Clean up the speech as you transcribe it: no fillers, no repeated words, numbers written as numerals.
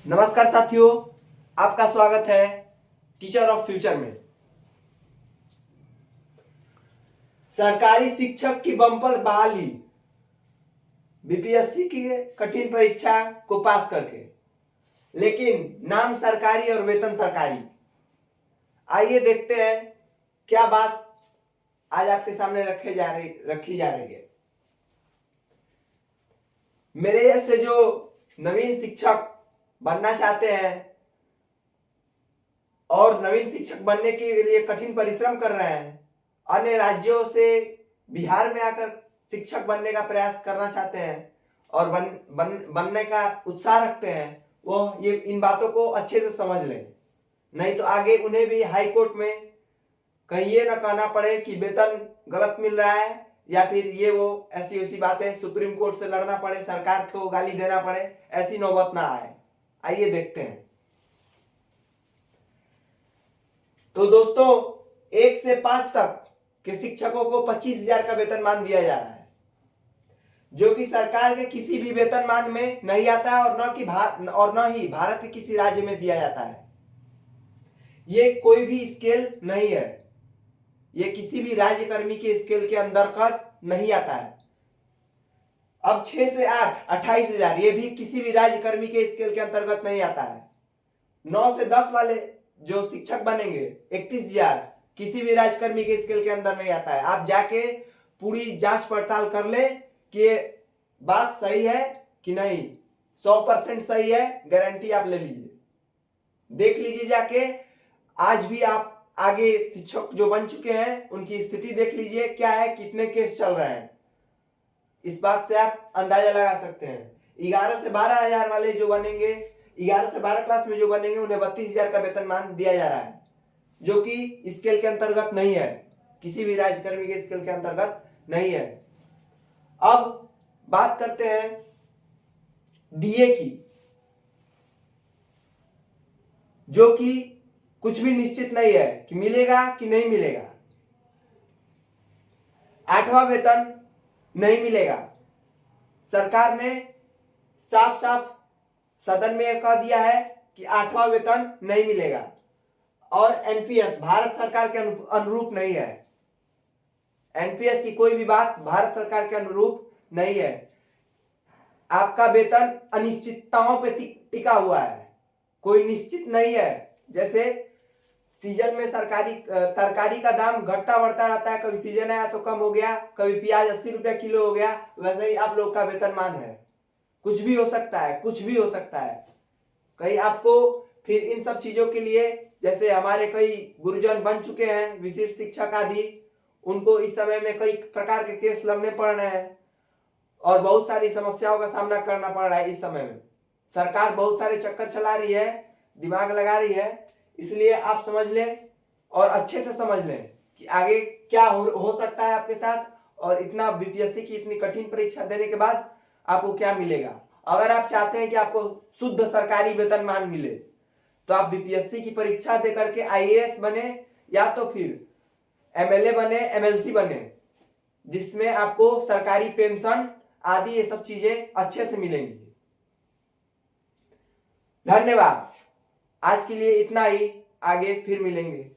नमस्कार साथियों, आपका स्वागत है टीचर ऑफ फ्यूचर में। सरकारी शिक्षक की बम्पर बहाली, बीपीएससी की कठिन परीक्षा को पास करके, लेकिन नाम सरकारी और वेतन सरकारी। आइए देखते हैं क्या बात आज आपके सामने रखी जा रही है। मेरे जैसे जो नवीन शिक्षक बनना चाहते हैं और नवीन शिक्षक बनने के लिए कठिन परिश्रम कर रहे हैं, अन्य राज्यों से बिहार में आकर शिक्षक बनने का प्रयास करना चाहते हैं और बनने का उत्साह रखते हैं, वो ये इन बातों को अच्छे से समझ लें। नहीं तो आगे उन्हें भी हाई कोर्ट में कहीं ये न कहना पड़े कि वेतन गलत मिल रहा है, या फिर ये वो ऐसी वैसी बातें सुप्रीम कोर्ट से लड़ना पड़े, सरकार को गाली देना पड़े, ऐसी नौबत ना आए। आइए देखते हैं। तो दोस्तों, 1 से 5 तक के शिक्षकों को 25,000 का वेतनमान दिया जा रहा है, जो कि सरकार के किसी भी वेतनमान में नहीं आता है और न ही भारत के किसी राज्य में दिया जाता है। ये कोई भी स्केल नहीं है, ये किसी भी राज्य कर्मी के स्केल के अंतर्गत नहीं आता है। अब 6 से 8 28,000, ये भी किसी भी राज्य कर्मी के स्केल के अंतर्गत नहीं आता है। 9 से 10 वाले जो शिक्षक बनेंगे 31,000, किसी भी राज्यकर्मी के स्केल के अंदर नहीं आता है। आप जाके पूरी जांच पड़ताल कर ले कि ये बात सही है कि नहीं, 100% सही है, गारंटी आप ले लीजिए, देख लीजिए जाके। आज भी आप आगे शिक्षक जो बन चुके हैं उनकी स्थिति देख लीजिए, क्या है, कितने केस चल रहे हैं, इस बात से आप अंदाजा लगा सकते हैं। 11 से 12,000 वाले जो बनेंगे, 11 से 12 क्लास में जो बनेंगे, उन्हें 32,000 का वेतनमान दिया जा रहा है, जो कि स्केल के अंतर्गत नहीं है, किसी भी राज्यकर्मी के स्केल के अंतर्गत नहीं है। अब बात करते हैं डीए की, जो कि कुछ भी निश्चित नहीं है कि मिलेगा कि नहीं मिलेगा। 8वां वेतन नहीं मिलेगा। सरकार ने साफ साफ सदन में कह दिया है कि 8वां वेतन नहीं मिलेगा, और एनपीएस भारत सरकार के अनुरूप नहीं है। एनपीएस की कोई भी बात भारत सरकार के अनुरूप नहीं है। आपका वेतन अनिश्चितताओं पे टिका हुआ है, कोई निश्चित नहीं है। जैसे सीजन में तरकारी का दाम घटता बढ़ता रहता है, कभी सीजन आया तो कम हो गया, कभी प्याज 80 रुपया किलो हो गया, वैसे ही आप लोग का वेतनमान है। कुछ भी हो सकता है, कुछ भी हो सकता है। कहीं आपको फिर इन सब चीजों के लिए, जैसे हमारे कई गुरुजन बन चुके हैं विशिष्ट शिक्षक आदि, उनको इस समय में कई प्रकार के केस लड़ने पड़ रहे हैं और बहुत सारी समस्याओं का सामना करना पड़ रहा है। इस समय में सरकार बहुत सारे चक्कर चला रही है, दिमाग लगा रही है, इसलिए आप समझ लें और अच्छे से समझ लें कि आगे क्या हो सकता है आपके साथ, और इतना बीपीएससी की इतनी कठिन परीक्षा देने के बाद आपको क्या मिलेगा। अगर आप चाहते हैं कि आपको शुद्ध सरकारी वेतनमान मिले, तो आप बीपीएससी की परीक्षा दे करके आईएएस बने, या तो फिर एमएलए बने, एमएलसी बने, जिसमें आपको सरकारी पेंशन आदि ये सब चीजें अच्छे से मिलेंगी। धन्यवाद। आज के लिए इतना ही, आगे फिर मिलेंगे।